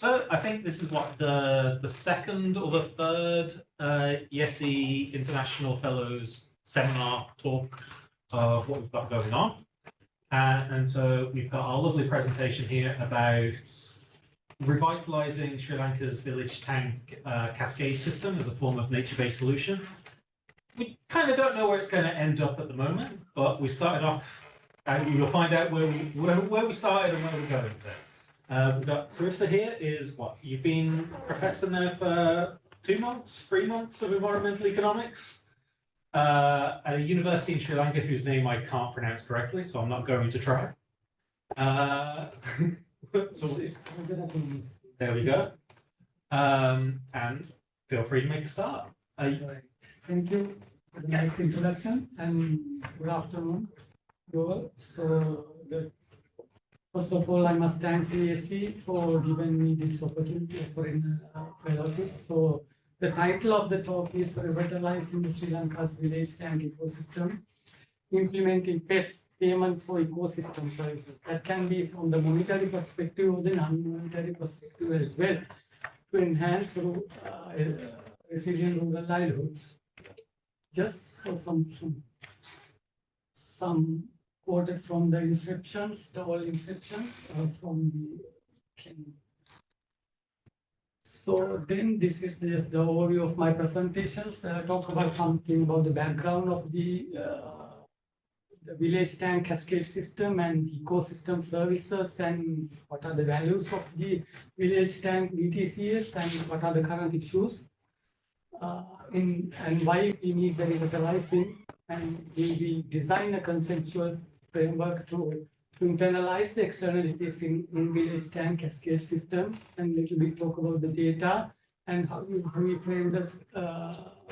So I think this is what the second or the third YESI International Fellows seminar talk of what we've got going on. And so we've got our lovely presentation here about revitalizing Sri Lanka's village tank cascade system as a form of nature-based solution. We kind of don't know where it's going to end up at the moment, but we started off, you'll find out where we started and where we're going to. We've got Sisira here is what? You've been professor now for 2 months, 3 months of environmental economics at a university in Sri Lanka whose name I can't pronounce correctly, so I'm not going to try. So there we go. And feel free to make a start. Thank you for the nice introduction and good afternoon to all. So, first of all, I must thank YESI for giving me this opportunity for a fellowship. So, the title of the talk is Revitalizing Sri Lanka's Village Tank Ecosystem, Implementing Pest Payment for Ecosystem Services. That can be from the monetary perspective or the non-monetary perspective as well, to enhance resilient rural livelihoods. Just for some quoted from the inceptions, the all inceptions from the. So then this is just the overview of my presentations. Talk about something about the background of the village tank cascade system and ecosystem services, and what are the values of the village tank VTCS, and what are the current issues, and why we need the revitalizing, and we will design a conceptual framework to internalize the externalities in village tank cascade system, and little bit talk about the data and how we frame this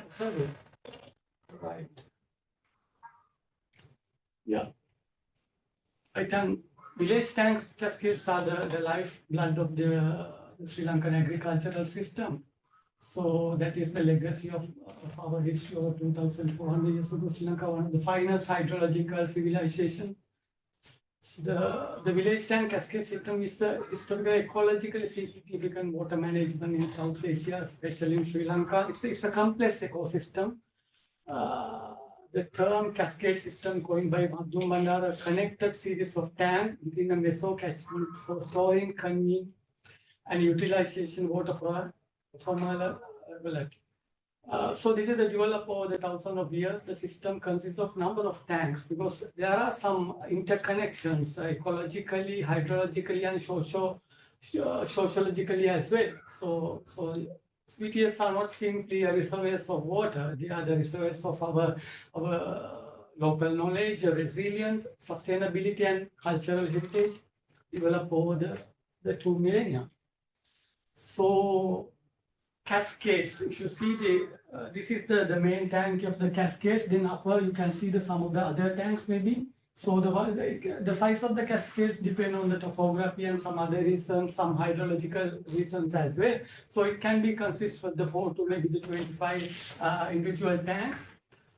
survey. Right. Yeah. Village tank cascades are the lifeblood of the Sri Lankan agricultural system. So that is the legacy of our history over 2,400 years ago. Sri Lanka, one of the finest hydrological civilization. So the village tank cascade system is a historically ecologically significant water management in South Asia, especially in Sri Lanka. It's a complex ecosystem. The term cascade system, coined by Madhum Bandara, a connected series of tanks within a meso catchment for storing, conveying, and utilization water from a lake. So this is the developed over the thousands of years. The system consists of number of tanks because there are some interconnections ecologically, hydrologically, and sociologically as well. So VTS are not simply a reservoirs of water; they are the reservoirs of our local knowledge, resilience, sustainability, and cultural heritage developed over the 2 millennia. So cascades, if you see this is the main tank of the cascades, then upper you can see some of the other tanks maybe. So the size of the cascades depend on the topography and some other reasons, some hydrological reasons as well. So it can be consist of the 4 to maybe the 25 individual tanks.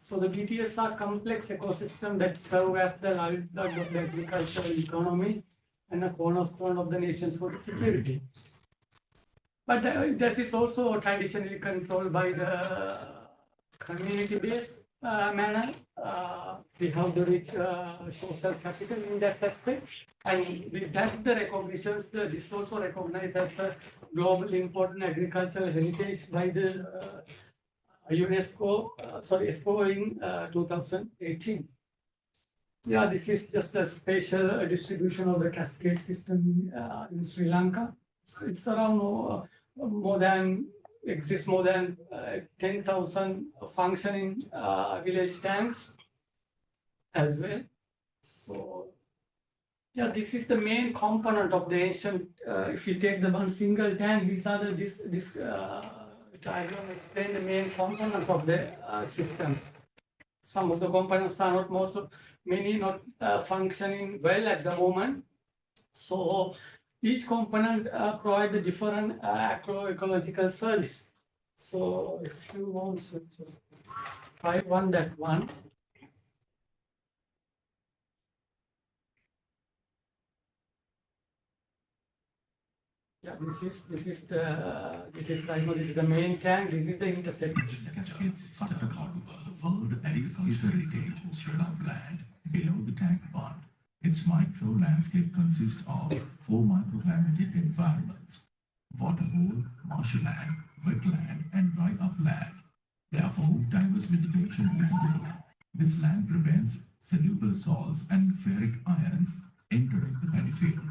So the VTS are complex ecosystem that serve as the lifeblood of the agricultural economy and a cornerstone of the nation's food security. But that is also traditionally controlled by the community-based manner. We have the rich social capital in that aspect, and with that the recognitions, this also recognized as a globally important agricultural heritage by the FAO in 2018. Yeah, this is just a spatial distribution of the cascade system in Sri Lanka. It's around more than 10,000 functioning village tanks as well. So yeah, this is the main component of the ancient. If you take the one single tank, these are this diagram explain the main component of the system. Some of the components are not many not functioning well at the moment. So each component provide a different agroecological service. So if you want to just try that one. Yeah, this is the right now. This is the main tank. This is the intercept. This cascade system, the world is a heritage strip of land below the tank pond. Its micro landscape consists of 4 microclimatic environments: waterhole, marshland, wetland, and dry upland. Therefore, diverse vegetation is visible. This land prevents soluble salts and ferric ions entering the paddy field.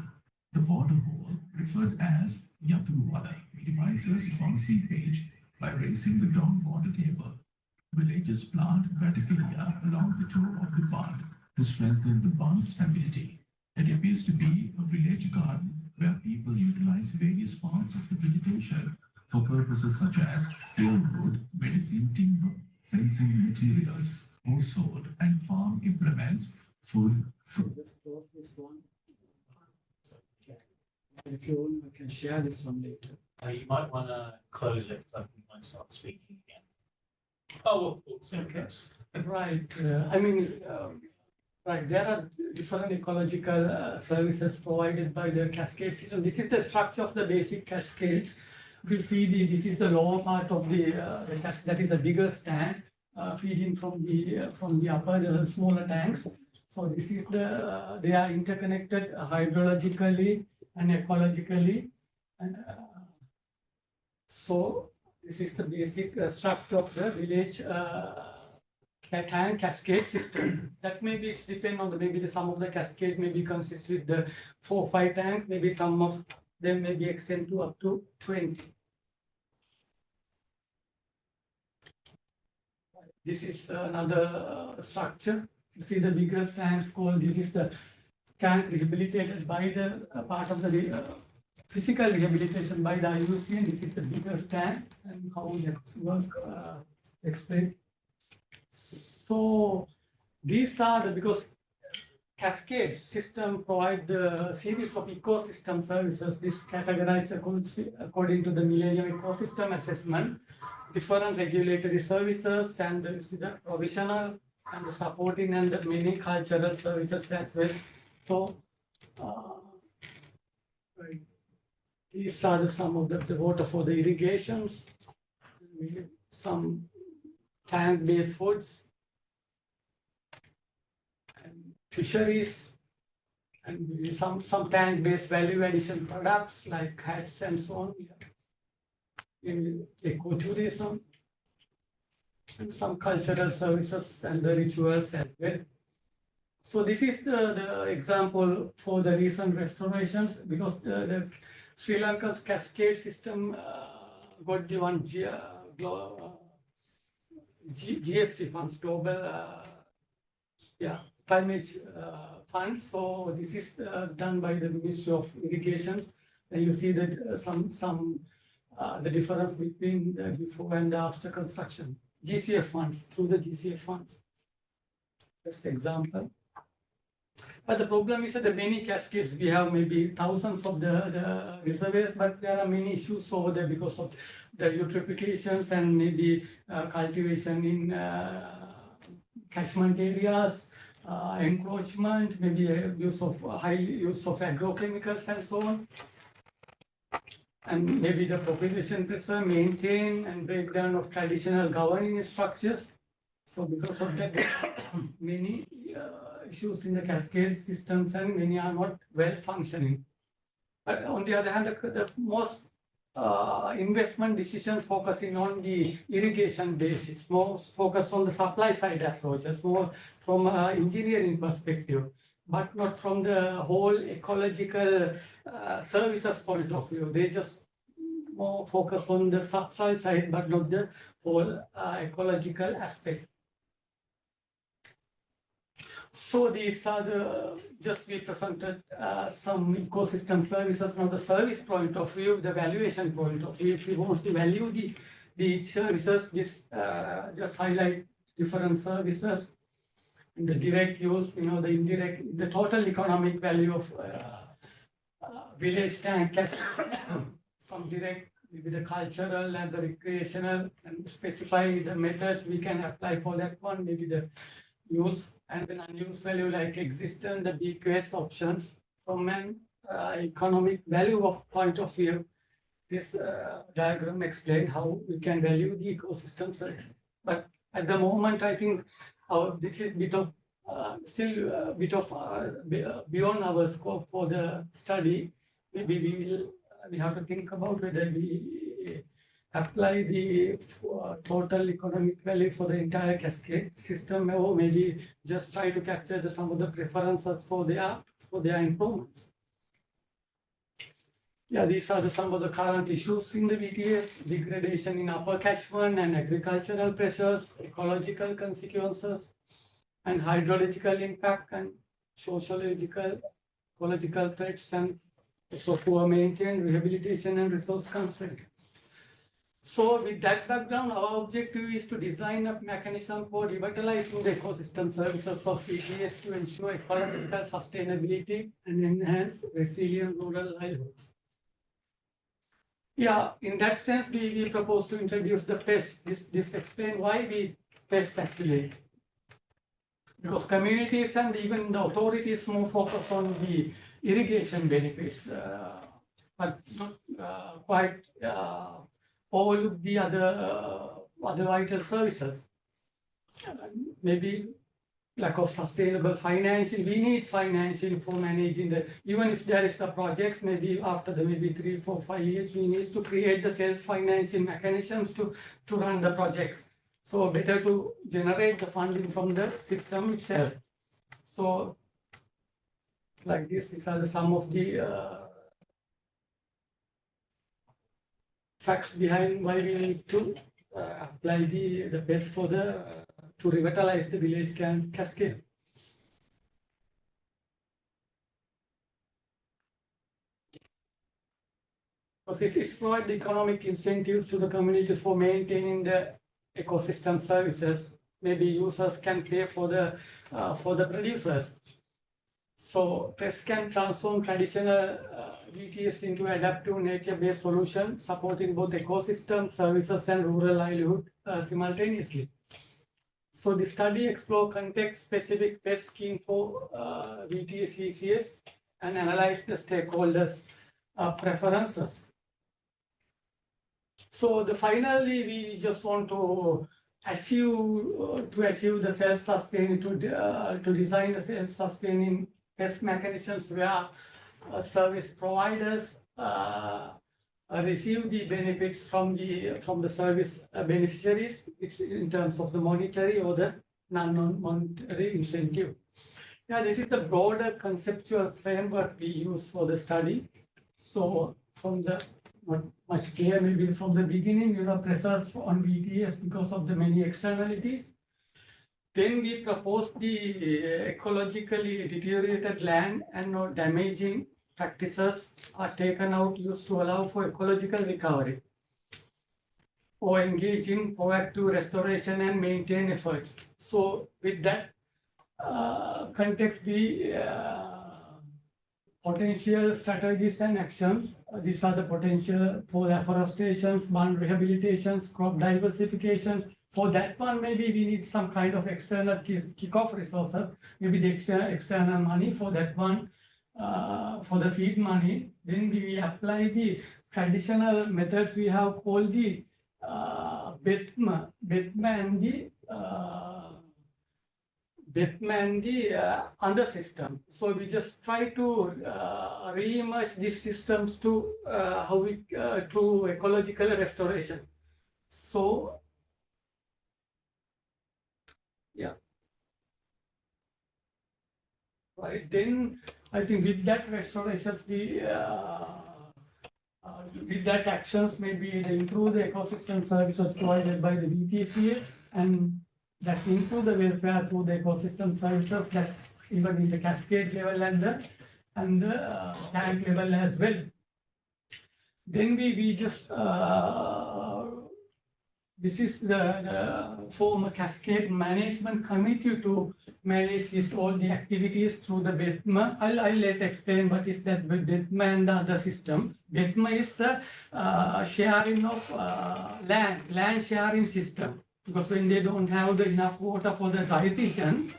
The water hole, referred as Yatuwada, minimizes pond seepage by raising the groundwater table. Villagers plant verticalia along the toe of the pond to strengthen the pond stability. It appears to be a village garden where people utilize various parts of the vegetation for purposes such as fieldwood, medicine, timber, fencing materials, household and farm implements, food. Just close this one. If you want, I can share this one later. You might want to close it, because we might start speaking again. Oh, Okay. Right. I mean, right. There are different ecological services provided by the cascade system. This is the structure of the basic cascades. If you see this is the lower part of the that is the biggest tank feeding from the upper, the smaller tanks. So this is the they are interconnected hydrologically and ecologically, and so this is the basic structure of the village tank cascade system. That maybe it's depend on the some of the cascade may be consist with the 4 or 5 tanks, maybe some of them may be extend to up to 20. This is another structure. You see the biggest tanks called, this is the tank rehabilitated by the part of the physical rehabilitation by the IUCN. This is the biggest tank and how we work explain. So these are the, because cascade system provide the series of ecosystem services. This categorized according to the Millennium Ecosystem Assessment, different regulatory services and the provisional and the supporting and the many cultural services as well. So right. These are some of the water for the irrigations, some tank-based foods, and fisheries, and some tank-based value addition products like hats and so on. In ecotourism, and some cultural services and the rituals as well. So this is the example for the recent restorations, because the Sri Lanka's cascade system got the one GFC funds, global climate funds. So this is done by the Ministry of Irrigation, and you see that some the difference between the before and the after construction. GCF funds, through the GCF funds. Just example. But the problem is that the many cascades, we have maybe thousands of the reservoirs, but there are many issues over there because of the eutrophications and maybe cultivation in catchment areas, encroachment, maybe high use of agrochemicals and so on. And maybe the population pressure, maintain and breakdown of traditional governing structures. So because of that, many issues in the cascade systems and many are not well functioning. But on the other hand, the most investment decisions focusing on the irrigation basis, more focus on the supply side approaches, more from an engineering perspective, but not from the whole ecological services point of view. They just more focus on the supply side, but not the whole ecological aspect. So these are the, just we presented some ecosystem services from the service point of view, the valuation point of view. If you want to value the services, this just highlight different services. In the direct use, the indirect, the total economic value of village tank cascade, some direct, maybe the cultural and the recreational, and specify the methods we can apply for that one, maybe the use and then unused value like existent, the BQS options from an economic value of point of view, this diagram explains how we can value the ecosystem services. But at the moment, I think this is bit of still a bit of beyond our scope for the study. Maybe we have to think about whether we apply the total economic value for the entire cascade system, or maybe just try to capture some of the preferences for their improvements. Yeah, these are some of the current issues in the VTS: degradation in upper catchment and agricultural pressures, ecological consequences, and hydrological impact, and sociological, ecological threats, and also poor maintenance, rehabilitation, and resource constraint. So with that background, our objective is to design a mechanism for revitalizing the ecosystem services of VTS to ensure ecological sustainability and enhance resilient rural livelihoods. Yeah, in that sense, we propose to introduce the PES. This explains why we PES actually. Because communities and even the authorities more focus on the irrigation benefits, but not quite overlook the other vital services. Maybe lack of sustainable financing. We need financing for managing even if there is a project, maybe after the 3, 4, 5 years, we need to create the self-financing mechanisms to run the projects. So better to generate the funding from the system itself. So like these are some of the facts behind why we need to apply the best for to revitalize the village tank cascade. Because it is provide the economic incentives to the community for maintaining the ecosystem services. Maybe users can pay for the producers. So PES can transform traditional VTS into adaptive nature-based solution, supporting both ecosystem services and rural livelihood simultaneously. So the study explore context-specific PES scheme for VTCS and analyze the stakeholders' preferences. So finally, we just want to achieve the self-sustaining, to design the self-sustaining PES mechanisms where service providers receive the benefits from the service beneficiaries in terms of the monetary or the non-monetary incentive. Yeah, this is the broader conceptual framework we use for the study. So from the not much clear maybe from the beginning, pressures on VTS because of the many externalities. Then we propose the ecologically deteriorated land and no damaging practices are taken out, used to allow for ecological recovery, or engage in proactive restoration and maintain efforts. So with that context, we potential strategies and actions. These are the potential for afforestation, bund rehabilitations, crop diversifications. For that one, maybe we need some kind of external kick-off resources, maybe the external money for that one, for the seed money. Then we apply the traditional methods we have called the BETMA and the under system. So we just try to re-immerse these systems to to ecological restoration. So yeah, right. Then I think with that restorations, with that actions, maybe they improve the ecosystem services provided by the VTCS, and that improve the welfare through the ecosystem services, that even in the cascade level and the tank level as well. Then we just this is the former cascade management committee to manage all the activities through the BETMA. I'll let explain what is that BETMA and the other system. BETMA is a sharing of land sharing system. Because when they don't have enough water for the dry season,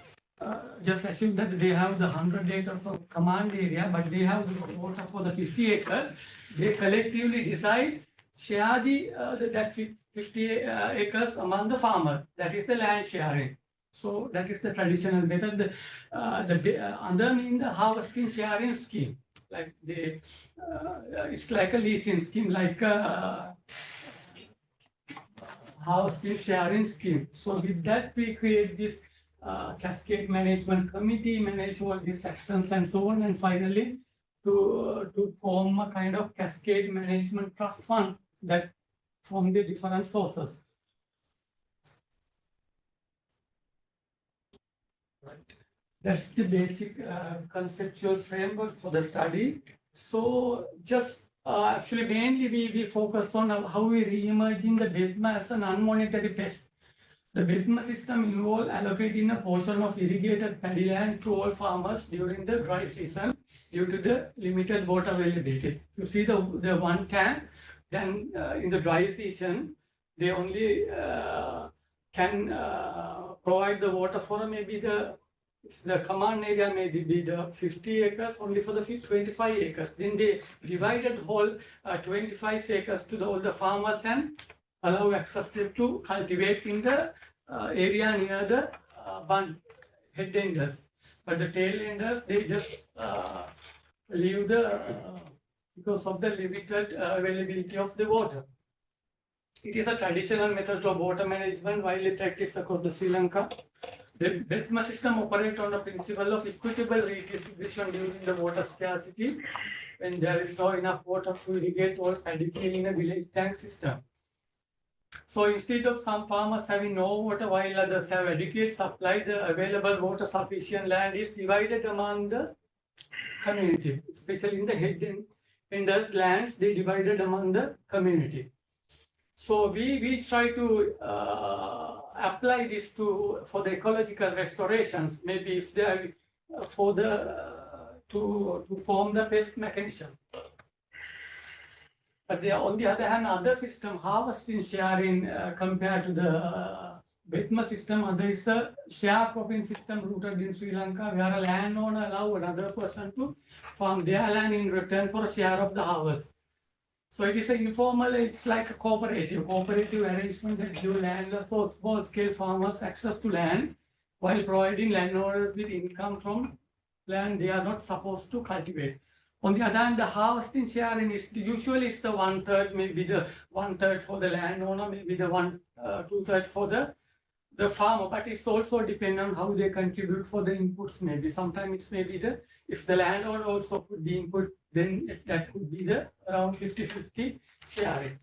just assume that they have the 100 acres of command area, but they have the water for the 50 acres. They collectively decide, share that 50 acres among the farmer. That is the land sharing. So that is the traditional method. Other mean the harvesting sharing scheme. Like it's like a leasing scheme, like a harvesting sharing scheme. So with that, we create this cascade management committee, manage all these actions and so on, and finally to form a kind of cascade management trust fund that from the different sources. That's the basic conceptual framework for the study. So just actually mainly we focus on how we re-emerging the BETMA as an unmonetary pest. The BETMA system involves allocating a portion of irrigated paddy land to all farmers during the dry season due to the limited water availability. You see the one tank, then in the dry season, they only can provide the water for maybe the command area may be the 50 acres only for the 25 acres. Then they divided whole 25 acres to all the farmers and allow access them to cultivate in the area near the head enders. But the tail enders, they just leave because of the limited availability of the water. It is a traditional method of water management widely practiced across Sri Lanka. The BETMA system operates on the principle of equitable redistribution during the water scarcity when there is not enough water to irrigate all paddy field in a village tank system. So instead of some farmers having no water while others have adequate supply, the available water sufficient land is divided among the community, especially in the head enders lands, they divided among the community. So we try to apply this for the ecological restorations, maybe if they are to form the pest mechanism. But on the other hand, other system harvesting sharing compared to the BETMA system, there is a sharecropping system rooted in Sri Lanka where a landowner allows another person to farm their land in return for a share of the harvest. So it is an informal, it's like a cooperative arrangement that gives landless or small-scale farmers access to land while providing landowners with income from land they are not supposed to cultivate. On the other hand, the harvesting sharing is usually it's the 1/3, maybe the 1/3 for the landowner, maybe the 2/3 for the farmer, but it's also dependent on how they contribute for the inputs. Maybe sometimes it's maybe if the landowner also put the input, then that could be around 50-50 sharing.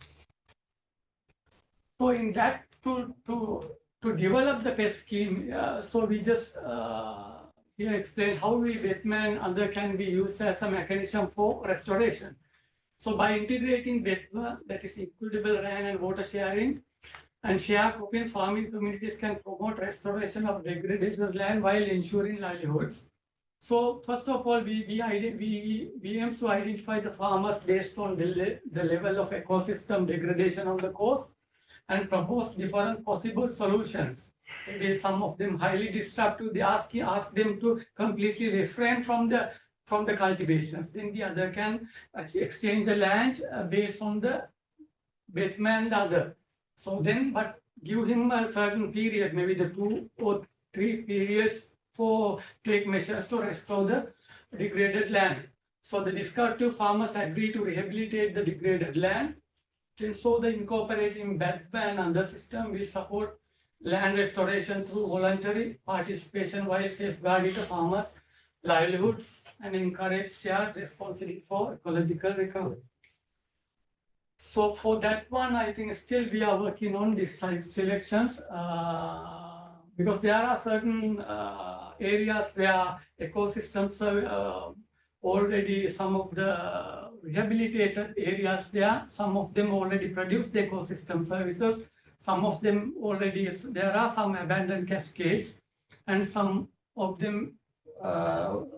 So in that to develop the pest scheme, so we just here explain how BETMA and other can be used as a mechanism for restoration. So by integrating BETMA, that is equitable land and water sharing, and sharecropping, farming communities can promote restoration of degraded land while ensuring livelihoods. So first of all, we aim to identify the farmers based on the level of ecosystem degradation on the coast and propose different possible solutions. Maybe some of them highly disruptive. They ask them to completely refrain from the cultivations. Then the other can actually exchange the land based on the BETMA and the other. So then, but give him a certain period, maybe the 2 or 3 periods for take measures to restore the degraded land. So the discarded farmers agree to rehabilitate the degraded land. And so the incorporating BETMA and other system will support land restoration through voluntary participation while safeguarding the farmers' livelihoods and encourage shared responsibility for ecological recovery. So for that one, I think still we are working on these site selections because there are certain areas where ecosystems are already some of the rehabilitated areas there. Some of them already produce the ecosystem services. Some of them already, there are some abandoned cascades and some of them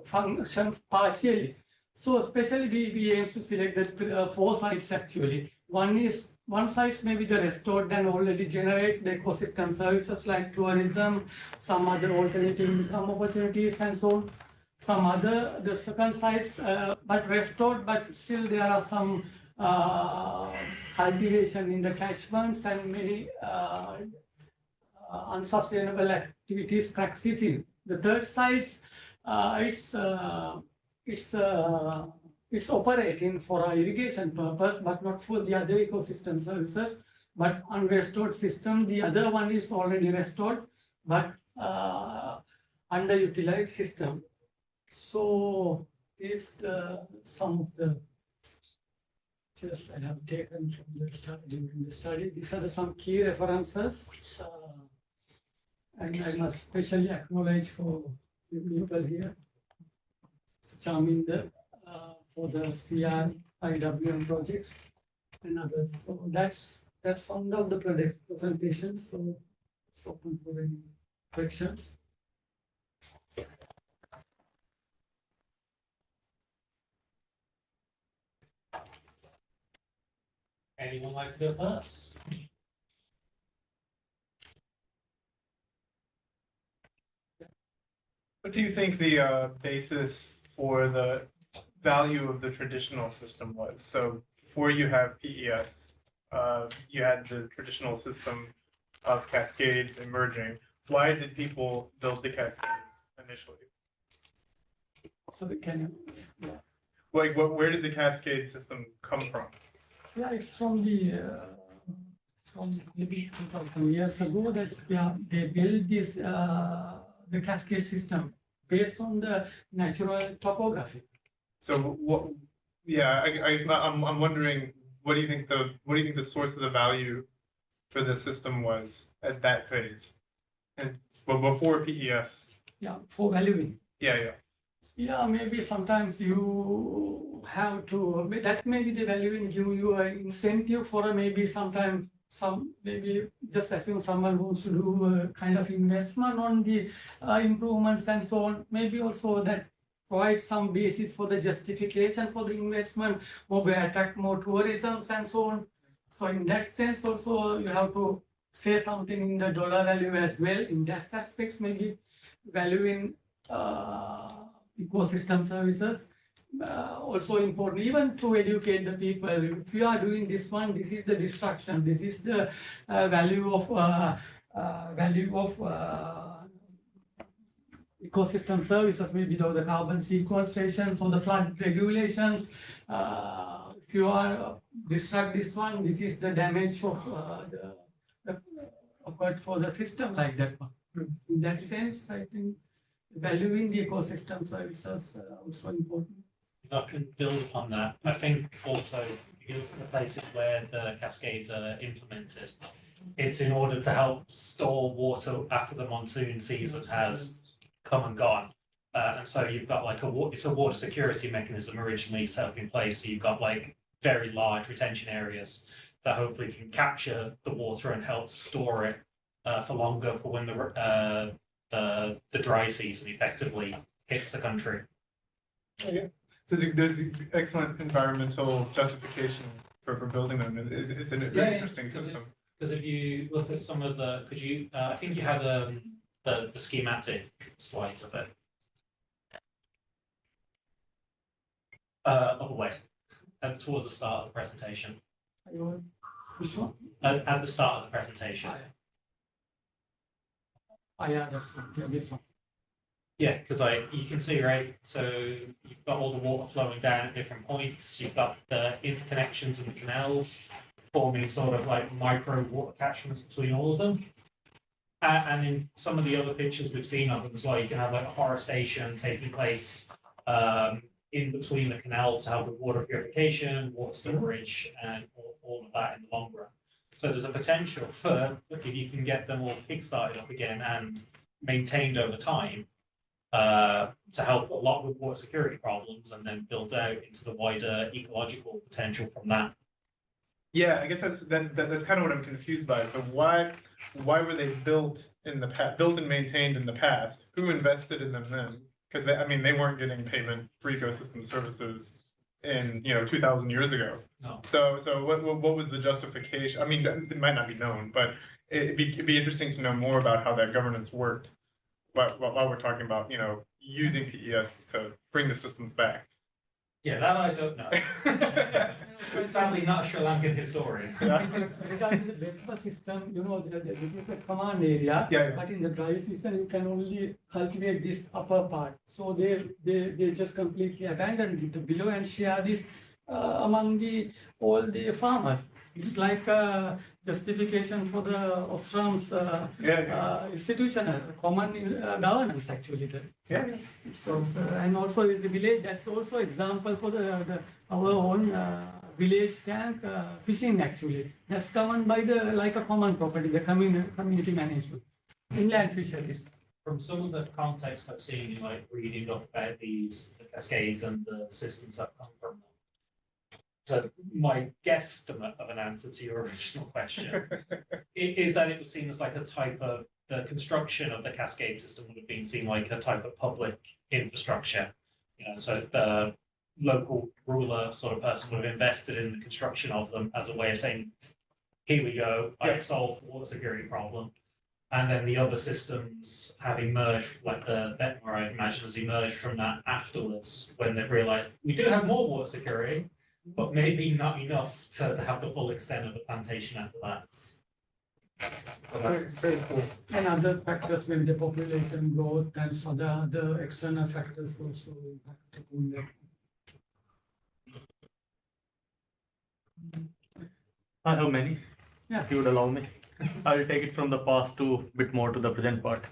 function partially. So especially we aim to select the 4 sites actually, one side maybe the restored and already generate the ecosystem services like tourism, some other alternative income opportunities and so on. Some other, the second sites, but restored, but still there are some cultivation in the catchments and many unsustainable activities practicing. The third sites, it's operating for irrigation purpose, but not for the other ecosystem services. But unrestored system, the other one is already restored, but underutilized system. So this some of the just I have taken from the study during the study. These are some key references, and I must especially acknowledge for the people here, Charminder, for the CRIWM projects and others. So that's end of the presentation. So it's open for any questions. Anyone like to go first? What do you think the basis for the value of the traditional system was? So before you have PES, you had the traditional system of cascades emerging. Why did people build the cascades initially? So can you? Yeah. Like, where did the cascade system come from? Yeah, it's from maybe 2000 years ago. That's they built this the cascade system based on the natural topography. So what? Yeah, I guess not, I'm wondering, what do you think the source of the value for the system was at that phase, and before PES? Yeah, for valuing. Yeah. Yeah, maybe sometimes you have to, that maybe the valuing give you an incentive for maybe sometimes maybe just assume someone wants to do a kind of investment on the improvements and so on. Maybe also that provides some basis for the justification for the investment, or we attract more tourism and so on. So in that sense also you have to say something in the dollar value as well. In that aspects, maybe valuing ecosystem services also important, even to educate the people. If you are doing this one, this is the destruction, this is the value of ecosystem services, maybe the carbon sequestrations or the flood regulations. If you are destruct this one, this is the damage for for the system, like that one. In that sense, I think valuing the ecosystem services also important. If I can build upon that, I think also if you look at the places where the cascades are implemented, it's in order to help store water after the monsoon season has come and gone. And so you've got like it's a water security mechanism originally set up in place. So you've got like very large retention areas that hopefully can capture the water and help store it for longer for when the dry season effectively hits the country. Okay. So there's excellent environmental justification for building them. It's a very interesting system. Because if you look at some of the, I think you had the schematic slides of it. Other way, towards the start of the presentation. Which one? At the start of the presentation. Yeah, that's one. Yeah, this one. Yeah, because like you can see, right? So you've got all the water flowing down at different points. You've got the interconnections in the canals forming sort of like micro water catchments between all of them. And in some of the other pictures we've seen of them as well, you can have like afforestation taking place in between the canals to help with water purification, water storage, and all of that in the long run. So there's a potential for, if you can get them all kick-started up again and maintained over time, to help a lot with water security problems, and then build out into the wider ecological potential from that. Yeah, I guess that's kind of what I'm confused by. So why were they built in the past, built and maintained in the past? Who invested in them then? Because they weren't getting payment for ecosystem services in 2,000 years ago. No. So what was the justification? I mean, it might not be known, but it'd be interesting to know more about how that governance worked. While we're talking about using PES to bring the systems back. Yeah, that I don't know. I'm sadly not a Sri Lankan historian. Regarding the vector system, this is a command area, Yeah. but in the dry season, you can only cultivate this upper part. So they just completely abandoned it below and share this among all the farmers. It's like a justification for the Ostram's institutional common governance actually. Yeah. So, and also is the village, that's also example for our own village tank fishing actually. That's governed by like a common property, the community management, inland fisheries. From some of the context I've seen in like reading up about the cascades and the systems that come from them. So my guesstimate of an answer to your original question is that it was seen as like a type of, the construction of the cascade system would have been seen like a type of public infrastructure. So the local ruler sort of person would have invested in the construction of them as a way of saying, here we go, I've solved the water security problem. And then the other systems have emerged, like the Betmar, I imagine, has emerged from that afterwards when they've realized we do have more water security, but maybe not enough to have the full extent of the plantation after that. Very cool. And other factors, maybe the population growth and some the external factors also impact on that. I have many. Yeah. If you would allow me. I will take it from the past to a bit more to the present part.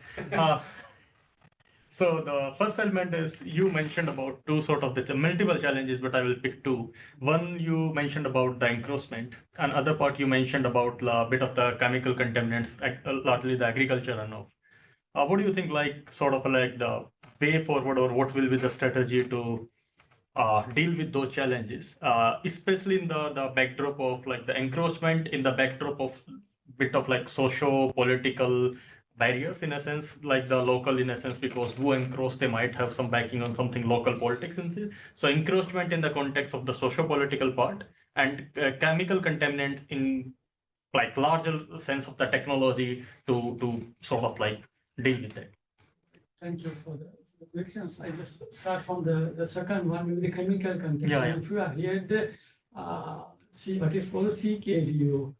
So the first element is you mentioned about two sort of the multiple challenges, but I will pick two. One, you mentioned about the encroachment, and other part you mentioned about a bit of the chemical contaminants, largely the agriculture runoff. What do you think, like sort of like the way forward, or what will be the strategy to deal with those challenges, especially in the backdrop of like the encroachment, in the backdrop of bit of like socio-political barriers in a sense, like the local in a sense, because who encroach, they might have some backing on something local politics in this. So encroachment in the context of the socio-political part, and chemical contaminant in like larger sense of the technology to sort of like deal with it. Thank you for the questions. I just start from the second one with the chemical content. Yeah. If you are here, see what is called CKDU,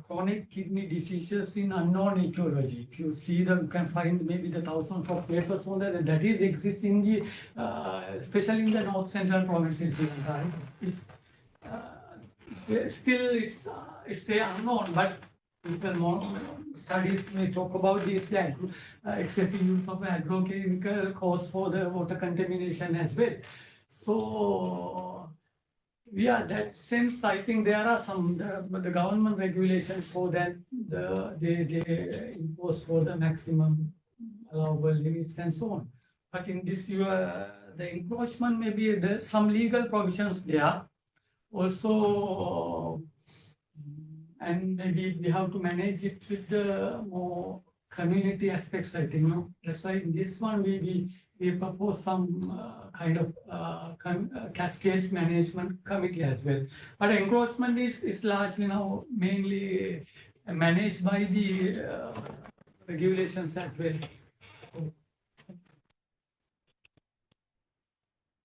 chronic kidney diseases in unknown etiology. If you see them, you can find maybe the thousands of papers on that, and that is existing in the, especially in the north central province in Sri Lanka. It's still it's unknown, but people more studies may talk about this, that excessive use of agrochemical cause for the water contamination as well. So yeah, that sense, I think there are some the government regulations for that. They impose for the maximum allowable limits and so on. But in this, the encroachment, maybe there's some legal provisions there. Also, and maybe we have to manage it with the more community aspects, I think. No? That's why in this one we propose some kind of cascades management committee as well. But encroachment is largely now mainly managed by the regulations as well. So,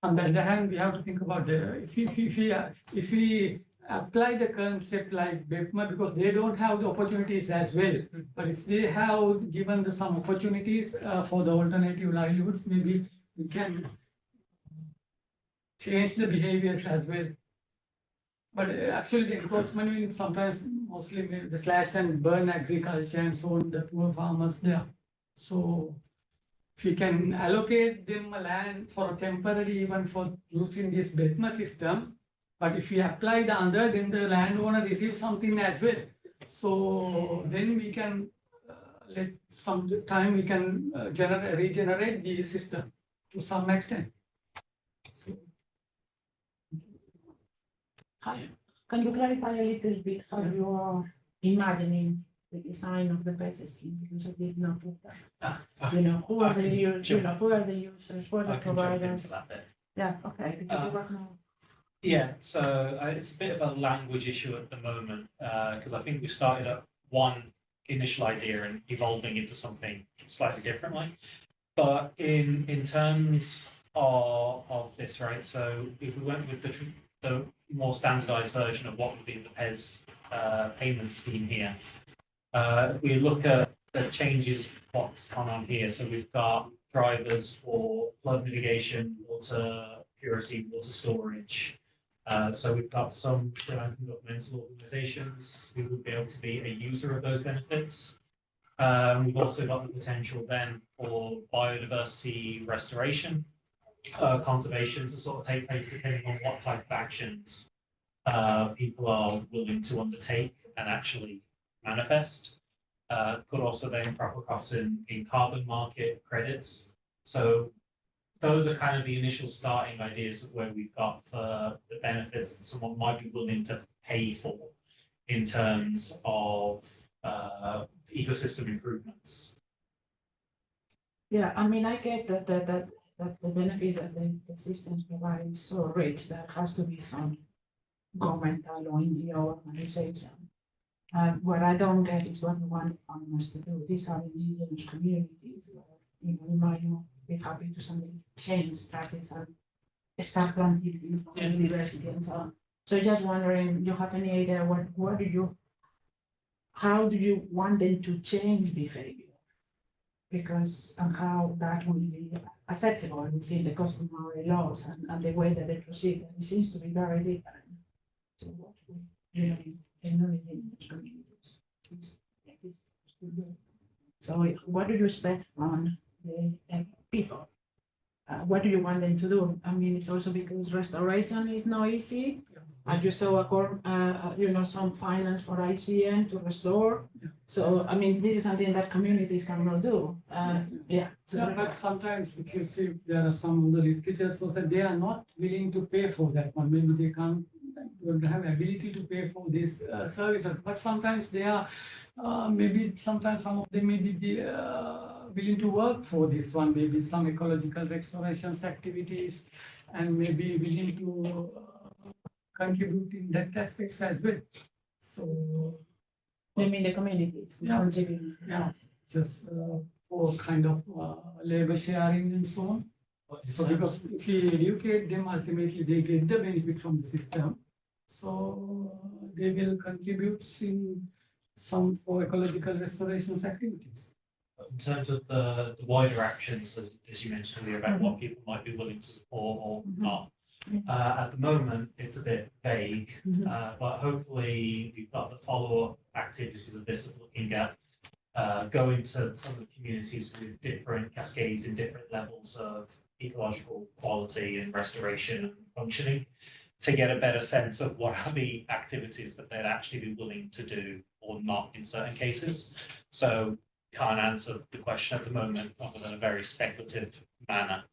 on the other hand, we have to think about if we apply the concept like BEPMA, because they don't have the opportunities as well. But if they have given some opportunities for the alternative livelihoods, maybe we can change the behaviors as well. But actually, the encroachment means sometimes mostly the slash and burn agriculture and so on, the poor farmers there. So if we can allocate them a land for temporary, even for using this BEPMA system, but if we apply the other, then the landowner receives something as well. So then we can let some time we can regenerate the system to some extent. So, Hi. Can you clarify a little bit how you are imagining the design of the PES scheme? Because I did not get that. Who are the users, who are the users, who are the I can jump in providers? for that bit. Yeah, okay, because you work now. Yeah, so it's a bit of a language issue at the moment because I think we started at one initial idea and evolving into something slightly differently. But in terms of this, right? So if we went with the more standardized version of what would be the PES payment scheme here, if we look at the changes, what's gone on here. So we've got drivers for flood mitigation, water purity, water storage. So we've got some Sri Lankan governmental organisations who would be able to be a user of those benefits. We've also got the potential then for biodiversity restoration, conservation to sort of take place depending on what type of actions people are willing to undertake and actually manifest. Could also then crop across in carbon market credits. So those are kind of the initial starting ideas of where we've got the benefits that someone might be willing to pay for in terms of ecosystem improvements. Yeah, I mean, I get that the benefits that the systems provide is so rich that has to be some governmental or NGO organization. What I don't get is what we want farmers to do. These are indigenous communities where, you might be happy to somebody change practice and start planting biodiversity and so on. So just wondering, do you have any idea how do you want them to change behavior? Because and how that will be acceptable within the customary laws and the way that they proceed. And it seems to be very different to what we really in indigenous communities. So what do you expect from the people? What do you want them to do? I mean, it's also because restoration is not easy. And you saw some finance for ICN to restore. So, I mean, this is something that communities cannot do. So, but sometimes if you see there are some of the literatures so that they are not willing to pay for that one. Maybe they don't have ability to pay for these services. But sometimes they are, maybe sometimes some of them may be willing to work for this one. Maybe some ecological restorations activities, and maybe willing to contribute in that aspects as well. So, I mean, the communities. Yeah, just for kind of labor sharing and so on. So because if you educate them, ultimately they get the benefit from the system. So they will contribute in some for ecological restorations activities. In terms of the wider actions, as you mentioned earlier, about what people might be willing to support or not, at the moment, it's a bit vague, but hopefully we've got the follow-up activities of this, of looking at going to some of the communities with different cascades in different levels of ecological quality and restoration and functioning to get a better sense of what are the activities that they'd actually be willing to do or not in certain cases. So can't answer the question at the moment other than a very speculative manner.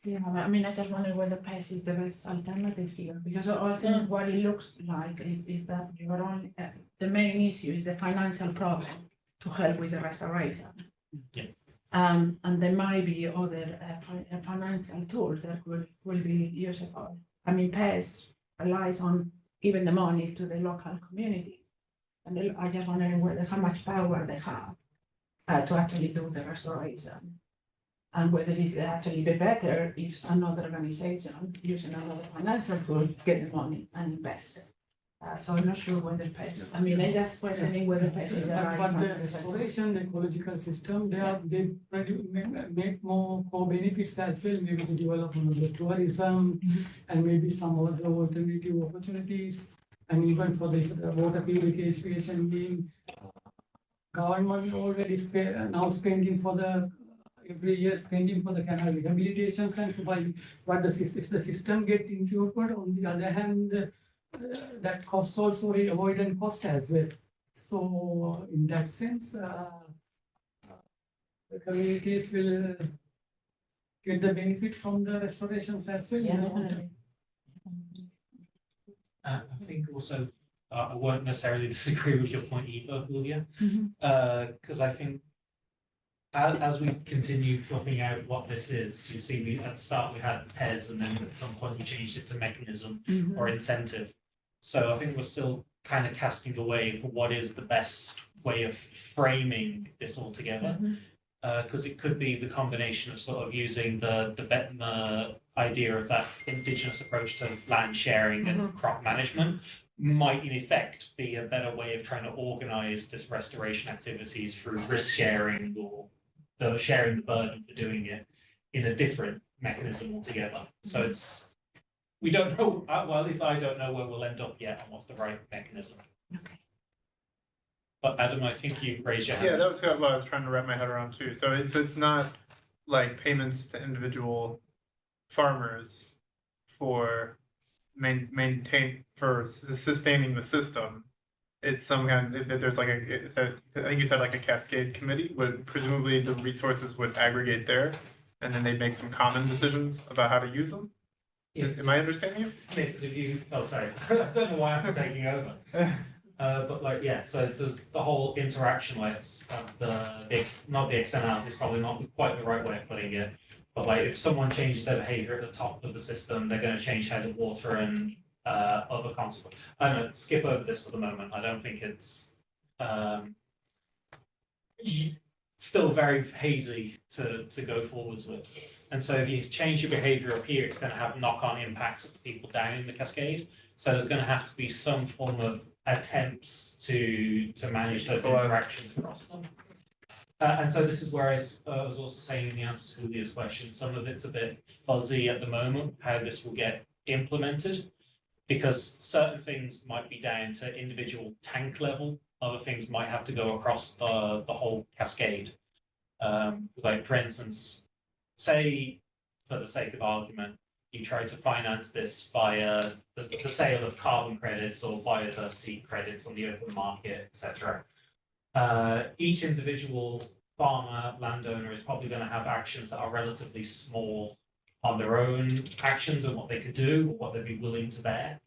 Yeah, I mean, I just wonder whether PES is the best alternative here, because I think what it looks like is that you're only, the main issue is the financial problem to help with the restoration. Yeah. And there might be other financial tools that will be useful. I mean, PES relies on giving the money to the local community. And I just wondering whether how much power they have to actually do the restoration. And whether it's actually be better if another organization using another financial tool get the money and invest it. So I'm not sure whether PES, I mean, I just questioning whether PES is the right. But the restoration, the ecological system, they make more benefits as well, maybe the development of the tourism and maybe some other alternative opportunities, and even for the water purification being government already now spending for the every year spending for the canal rehabilitations and so by but if the system get incorporated, on the other hand, that costs also avoidance cost as well. So in that sense, the communities will get the benefit from the restorations as well. Yeah, definitely. I think also I won't necessarily disagree with your point either, Julia, because I think as we continue flipping out what this is, you see, at the start we had PES, and then at some point we changed it to mechanism or incentive. So I think we're still kind of casting away for what is the best way of framing this all together. Because it could be the combination of sort of using the idea of that indigenous approach to land sharing and crop management might in effect be a better way of trying to organize this restoration activities through risk sharing or the sharing the burden for doing it in a different mechanism altogether. So it's, we don't know, well, at least I don't know where we'll end up yet on what's the right mechanism. Okay. But Adam, I think you raised your hand. Yeah, that was kind of what I was trying to wrap my head around too. So it's not like payments to individual farmers for sustaining the system. It's some kind of, there's like I think you said like a cascade committee, would presumably the resources would aggregate there, and then they'd make some common decisions about how to use them. Yes. Am I understanding it? Because if you, oh sorry, I don't know why I'm taking over. But like, yeah, so there's the whole interaction like not the XML is probably not quite the right way of putting it. But like, if someone changes their behavior at the top of the system, they're going to change how the water and other consequences. I'm going to skip over this for the moment. I don't think it's still very hazy to go forwards with. And so if you change your behavior up here, it's going to have knock-on impacts of people down in the cascade. So there's going to have to be some form of attempts to manage those interactions across them. And so this is where I was also saying in the answer to Julia's question, some of it's a bit fuzzy at the moment, how this will get implemented, because certain things might be down to individual tank level, other things might have to go across the whole cascade. Like for instance, say for the sake of argument, you try to finance this via the sale of carbon credits or biodiversity credits on the open market, etc. Each individual farmer, landowner is probably going to have actions that are relatively small on their own actions and what they could do or what they'd be willing to bear.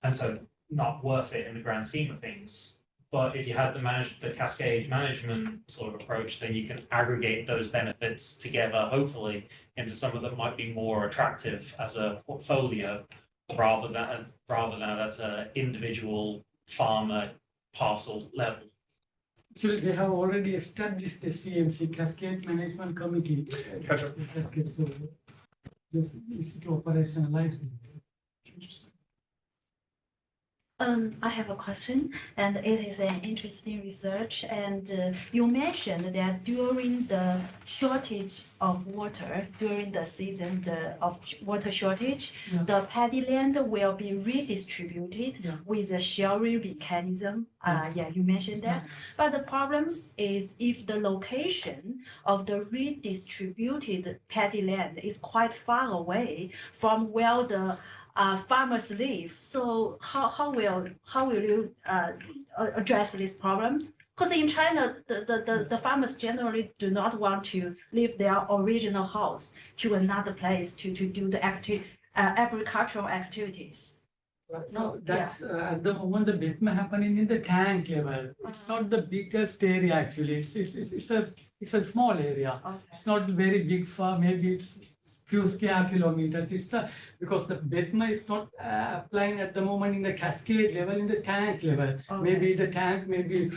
And so not worth it in the grand scheme of things. But if you had the cascade management sort of approach, then you can aggregate those benefits together, hopefully, into something that might be more attractive as a portfolio rather than at an individual farmer parcel level. So they have already established the CMC, Cascade Management Committee. Cascade, so just it's to operationalize this. Interesting. I have a question, and it is an interesting research. And you mentioned that during the shortage of water, during the season of water shortage, Yeah. the paddy land will be redistributed Yeah. with a sharing mechanism. Yeah, you mentioned that. Yeah. But the problems is if the location of the redistributed paddy land is quite far away from where the farmers live. So how will you address this problem? Because in China, the farmers generally do not want to leave their original house to another place to do the agricultural activities. So that's at the moment the betma happening in the tank level. It's not the biggest area actually. It's a small area. Okay. It's not very big farm. Maybe it's few square kilometers. It's because the betma is not applying at the moment in the cascade level, in the tank level. Okay. Maybe the tank, maybe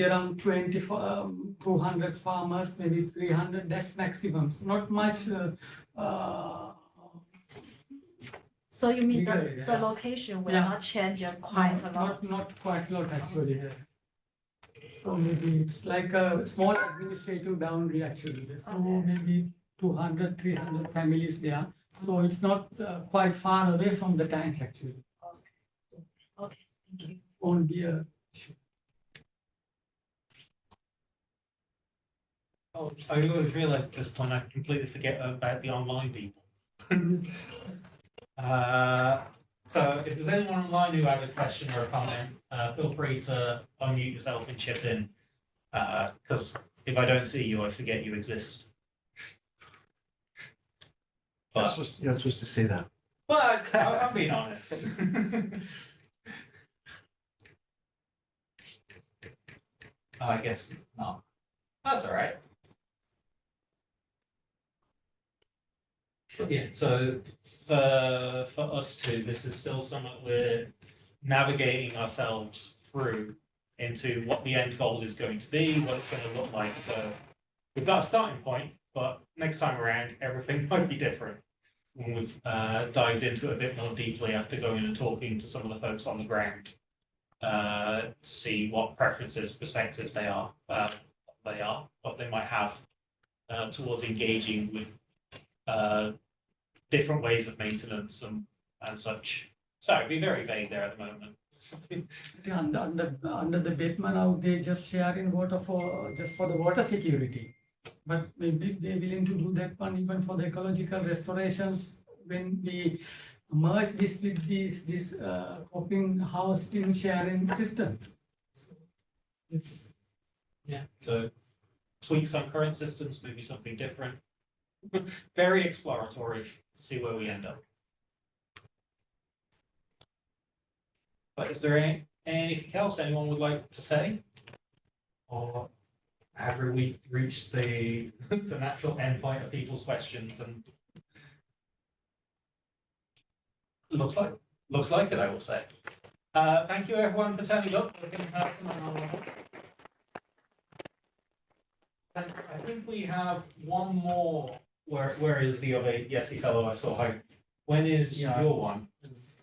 around 200 farmers, maybe 300. That's maximum. So not much. So you mean Bigger the area. location will Yeah. not change quite a lot? Not quite a lot actually. So maybe it's like a small administrative boundary actually. So Okay. maybe 200, 300 families there. So it's not quite far away from the tank actually. Okay, thank you. Won't be a issue. Oh, I always realised at this point I completely forget about the online people. So if there's anyone online who had a question or a comment, feel free to unmute yourself and chip in. Because if I don't see you, I forget you exist. But, You're not supposed to say that. well, I'm being honest. I guess not. That's all right. Yeah, so for us too, this is still something we're navigating ourselves through into what the end goal is going to be, what it's going to look like. So we've got a starting point, but next time around, everything might be different when we've dived into it a bit more deeply after going and talking to some of the folks on the ground to see what preferences, perspectives what they might have towards engaging with different ways of maintenance and such. So it'd be very vague there at the moment. Under the Bitman now, they just sharing water just for the water security. But maybe they're willing to do that one even for the ecological restorations when we merge this with this coping housing sharing system. So it's So tweaks on current systems, maybe something different. Very exploratory to see where we end up. But is there anything else anyone would like to say? Or have we reached the natural endpoint of people's questions? And looks like it, I will say. Thank you everyone for turning up. And I think we have one more. Where is the other YESI fellow I saw? When is your one?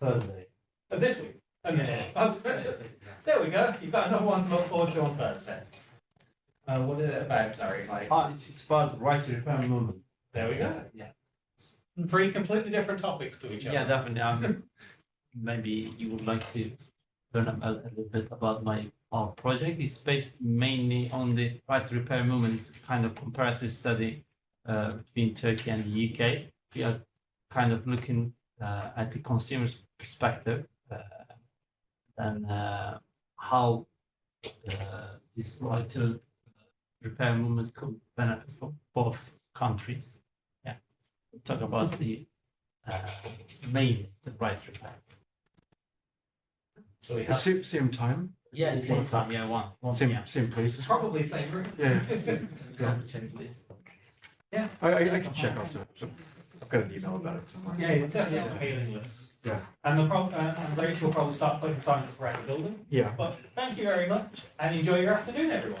Thursday. This week. Okay. Oh, there we go. You've got another one to look forward to on Thursday. What is it about? Sorry, It's about right to repair movement. There we go. Yeah. Three completely different topics to each other. Yeah, definitely. Maybe you would like to learn a little bit about our project. It's based mainly on the right to repair movement. It's kind of comparative study between Turkey and the UK. We are kind of looking at the consumer's perspective and how this right to repair movement could benefit for both countries. Yeah, we'll talk about the mainly the right to repair. So we have Same time, Yeah, same time. Yeah, one same PM. same place. as well? probably same room. Yeah, Double check, please. I can check also. So I've got an email about it somewhere. Yeah, it's definitely on the mailing list. Yeah. And and Rachel will probably start putting signs up around the building. Yeah. But thank you very much and enjoy your afternoon, everyone.